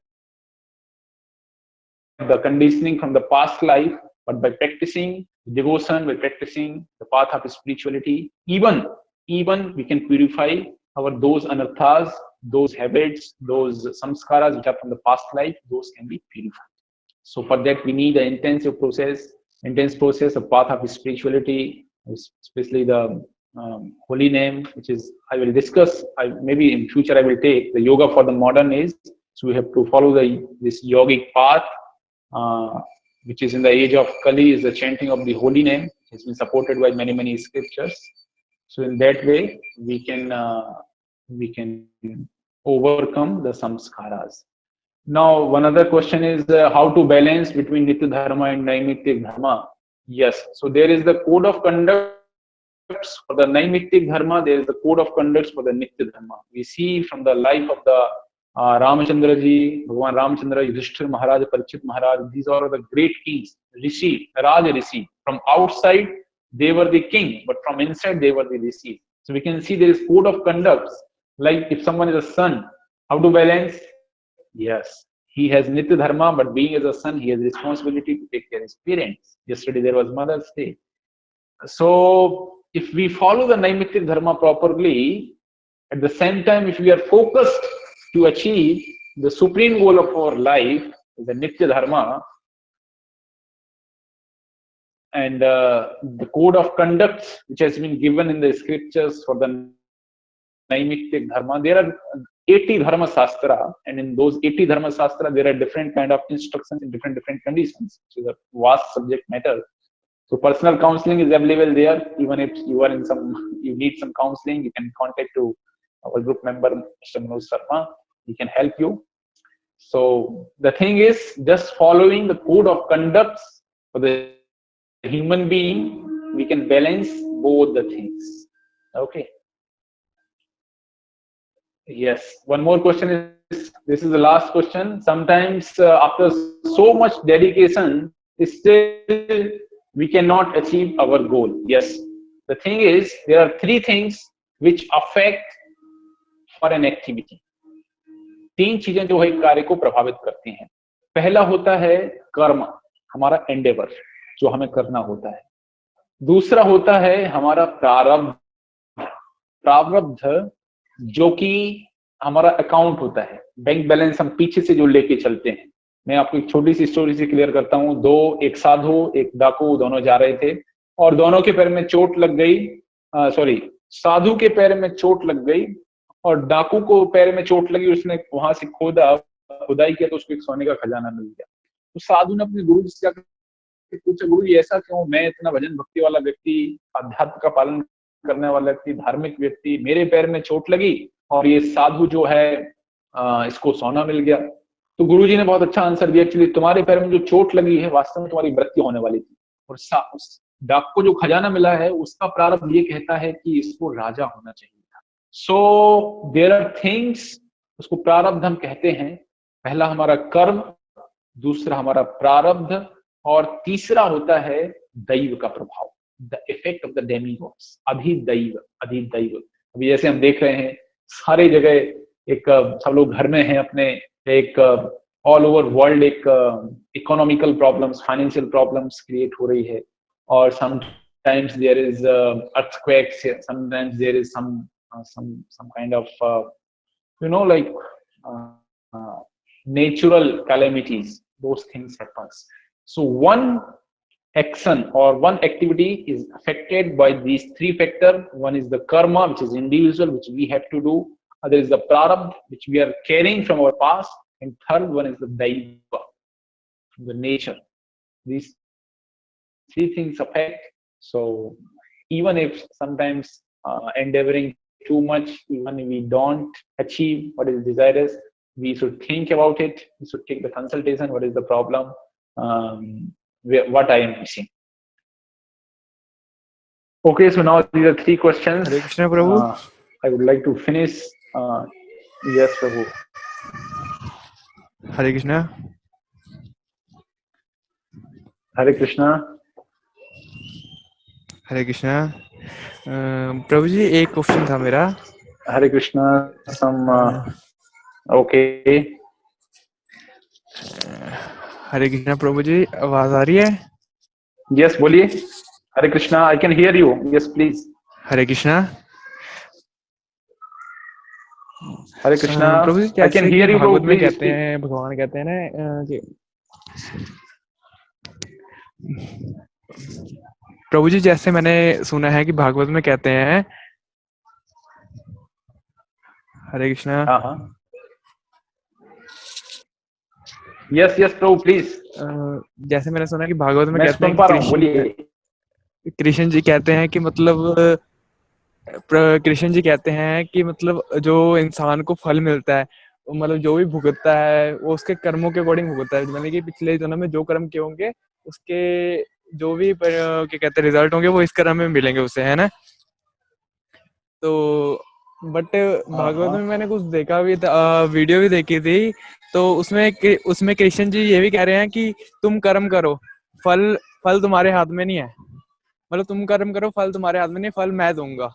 the conditioning from the past life, but by practicing devotion, by practicing the path of spirituality, even we can purify those anarthas, those habits, those samskaras which are from the past life, those can be purified. So for that we need an intense process of path of spirituality, especially the holy name, which is I will discuss. Maybe in future I will take the yoga for the modern age. So we have to follow this yogic path, which is in the age of Kali, is the chanting of the holy name. It's been supported by many scriptures. So in that way we can overcome the samskaras. Now one other question is how to balance between nitya dharma and naimittik dharma. Yes, so there is the code of conduct for the naimittik dharma, there is the code of conduct for the nitya dharma. We see from the life of the Ramachandra ji, Bhagwan Ramachandra, Yudhishthir Maharaj, Parikshit Maharaj, these are the great kings, Rishi, Raja Rishi. From outside, they were the king, but from inside, they were the Rishi. So we can see there is code of conduct. Like if someone is a son, how to balance? Yes, he has nitya dharma, but being as a son, he has responsibility to take care of his parents. Yesterday there was Mother's Day. So if we follow the naimittik dharma properly, at the same time, if we are focused to achieve the supreme goal of our life, the nitya dharma, and the code of conduct which has been given in the scriptures for the naimittik dharma, there are 80 dharma shastra, and in those 80 dharma shastra there are different kind of instructions in different conditions. So the vast subject matter. So personal counseling is available there. Even if you are in you need some counseling, you can contact to our group member, Mr. Manoj Sharma. He can help you. So the thing is just following the code of conduct for the human being, we can balance both the things. Okay. Yes. One more question is, this is the last question. Sometimes after so much dedication, still we cannot achieve our goal. Yes. The thing is, there are three things which affect for an activity. तीन चीजें जो है कार्य को प्रभावित करती हैं. पहला होता है कर्म, हमारा एंडेवर जो हमें करना होता है. दूसरा होता है हमारा प्रारब्ध, प्रारब्ध जो कि हमारा अकाउंट होता है, बैंक बैलेंस हम पीछे से जो लेके चलते हैं. मैं आपको एक छोटी सी स्टोरी से क्लियर करता हूँ. एक साधु एक डाकू दोनों जा रहे थे और दोनों के पैर में चोट लग गई. सॉरी, साधु के पैर में चोट लग गई और डाकू को पैर में चोट लगी. उसने वहां से खुदाई किया तो उसको एक सोने का खजाना मिल गया. तो साधु ने अपने गुरु जी से पूछा, गुरु जी ऐसा क्यों? मैं इतना भजन भक्ति वाला व्यक्ति, अध्यात्म का पालन करने वाला व्यक्ति, धार्मिक व्यक्ति, मेरे पैर में चोट लगी और ये साधु जो है इसको सोना मिल गया. तो गुरुजी ने बहुत अच्छा आंसर दिया, एक्चुअली तुम्हारे पैर में जो चोट लगी है वास्तव में तुम्हारी मृत्यु होने वाली थी, और उस डाक को जो खजाना मिला है उसका प्रारब्ध ये कहता है कि इसको राजा होना चाहिए था. सो देयर आर थिंग्स, उसको प्रारब्ध हम कहते हैं. पहला हमारा कर्म, दूसरा हमारा प्रारब्ध, और तीसरा होता है दैव का प्रभाव, the effect of the demigods, अधिदैव, अधिदैव. अभी जैसे हम देख रहे हैं सारी जगह एक सब लोग घर में हैं अपने, एक ऑल ओवर वर्ल्ड एक economical problems, financial problems create हो रही है, और sometimes there is earthquakes, sometimes there is some kind of like natural calamities. Those things happens. So one action or one activity is affected by these three factors. One is the karma, which is individual, which we have to do. Other is the prarabdha, which we are carrying from our past. And third one is the daiva, the nature. These three things affect. So even if sometimes endeavoring too much, even if we don't achieve what is desired, we should think about it. We should take the consultation. What is the problem? What I am missing. Okay, so now these are three questions. Hare Krishna, Prabhu. I would like to finish. Yes, Prabhu. Hare Krishna. Hare Krishna. Hare Krishna. प्रभु जी एक question था मेरा. Hare Krishna. Okay. हरे कृष्णा प्रभु जी, आवाज आ रही है? Yes, बोलिए. हरे Krishna, I can hear you. Yes, please. Hare Krishna. Hare Krishna. Prabhu ji I can hear you. Bhagavat में कहते हैं, भगवान कहते हैं ना कि प्रभु जी, जैसे मैंने सुना है कि भागवत में कहते हैं. हरे कृष्णा. यस यस प्रभु प्लीज. जैसे मैंने सुना कि भागवत में कहते हैं, कृष्ण जी कहते हैं कि मतलब कृष्ण जी कहते हैं कि मतलब जो इंसान को फल मिलता है, मतलब जो भी भुगतता है वो उसके कर्मों के अकॉर्डिंग भुगतता है. मतलब कि पिछले जन्म में जो कर्म किए होंगे उसके जो भी क्या कहते हैं रिजल्ट होंगे वो इस कर्म में मिलेंगे उसे, है ना. तो बट भागवत में मैंने कुछ देखा भी था, वीडियो भी देखी थी, तो उसमें कृष्ण जी ये भी कह रहे हैं कि तुम कर्म करो, फल तुम्हारे हाथ में नहीं है. मतलब तुम कर्म करो, फल तुम्हारे हाथ में नहीं, फल मैं दूंगा.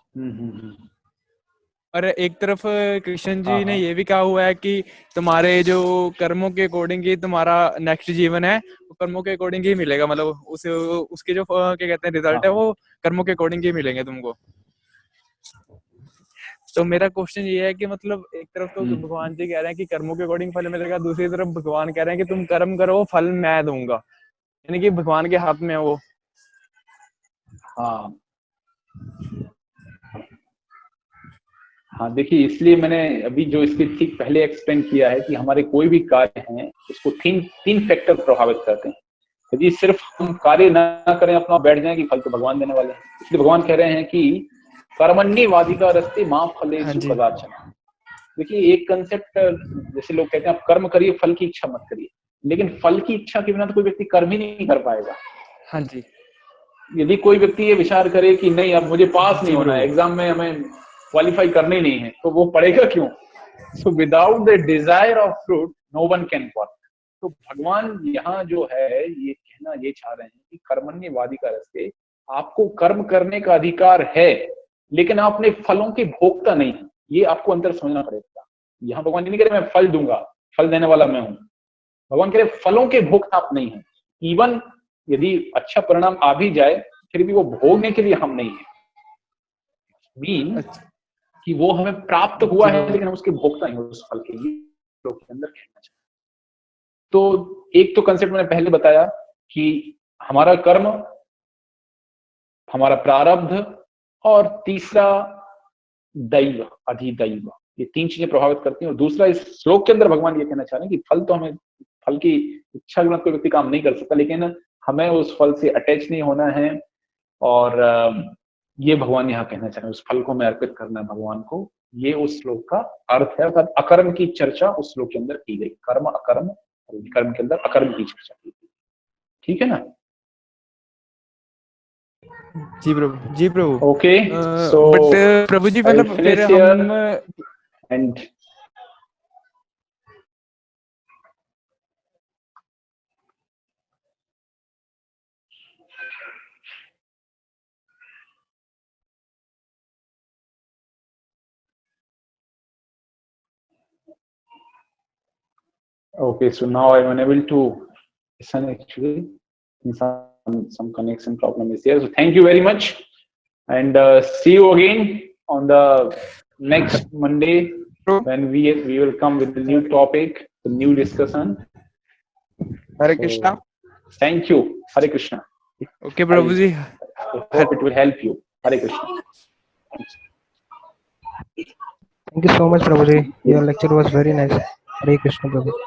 और एक तरफ कृष्ण जी ने ये भी कहा हुआ है कि तुम्हारे जो कर्मों के अकॉर्डिंग ही तुम्हारा नेक्स्ट जीवन है, वो कर्मों के अकॉर्डिंग ही मिलेगा. मतलब उसके जो क्या कहते हैं रिजल्ट है वो कर्मों के अकॉर्डिंग ही मिलेंगे तुमको. तो मेरा क्वेश्चन ये है कि मतलब एक तरफ तो भगवान जी कह रहे हैं कि कर्मों के अकॉर्डिंग फल मिलेगा, दूसरी तरफ भगवान कह रहे हैं कि तुम कर्म करो, फल मैं दूंगा, यानी कि भगवान के हाथ में है वो. हाँ देखिए, इसलिए मैंने अभी जो इसके ठीक पहले एक्सप्लेन किया है कि हमारे कोई भी कार्य हैं उसको तीन तीन फैक्टर प्रभावित करते हैं। यदि सिर्फ हम कार्य ना करें, अपना बैठ जाएं कि फल तो भगवान देने वाले हैं, इसलिए भगवान कह रहे हैं कि कर्मण्येवाधिकार अस्ति मा फलेषु कदाचन। देखिए एक कंसेप्ट, जैसे लोग कहते हैं आप कर्म करिए, फल की इच्छा मत करिए, लेकिन फल की इच्छा के बिना तो कोई व्यक्ति कर्म ही नहीं कर पाएगा। हाँ जी। यदि कोई व्यक्ति ये विचार करे कि नहीं अब मुझे पास नहीं होना है, एग्जाम में हमें क्वालिफाई करना ही नहीं है, तो वो पढ़ेगा क्यों? So without the desire of fruit no one can work. तो भगवान यहाँ जो है ये कहना ये चाह रहे हैं कि कर्मण्यवाधिकार अस्ति, आपको कर्म करने का अधिकार है, लेकिन आप अपने फलों के भोक्ता नहीं है। ये आपको अंतर समझना पड़ेगा। यहाँ भगवान ये नहीं कह रहे मैं फल दूंगा, फल देने वाला मैं हूं। भगवान कह रहे फलों के भोक्ता आप नहीं है। इवन यदि अच्छा परिणाम आ भी जाए फिर भी वो भोगने के लिए हम नहीं है। मीन कि वो हमें प्राप्त हुआ है लेकिन हम उसके भोक्ता नहीं उस फल के लिए, लोग के अंदर कहना चाहिए। तो एक तो कंसेप्ट मैंने पहले बताया कि हमारा कर्म, हमारा प्रारब्ध, और तीसरा दैव, अधिदैव, ये तीन चीजें प्रभावित करती हैं। और दूसरा इस श्लोक के अंदर भगवान ये कहना चाह रहे हैं कि फल तो हमें, फल की इच्छा के बिना कोई व्यक्ति काम नहीं कर सकता, लेकिन हमें उस फल से अटैच नहीं होना है। और ये भगवान यहाँ कहना चाह रहे हैं, उस फल को हमें अर्पित करना है भगवान को। ये उस श्लोक का अर्थ है। अर्थात अकर्म की चर्चा उस श्लोक के अंदर की गई, कर्म अकर्म, कर्म के अंदर अकर्म की चर्चा की गई। ठीक है ना? जी प्रभु, जी प्रभु। ओके, सो बट प्रभु जी मतलब फिर हम and okay, so now I'm unable to listen actually. Some connection problem is there. So thank you very much, and see you again on the next Monday when we will come with the new topic, the new discussion. Hare Krishna. Thank you. Hare Krishna. Okay, Prabhu ji. I hope it will help you. Hare Krishna. Thank you so much, Prabhuji. Your lecture was very nice. Hare Krishna, Prabhu.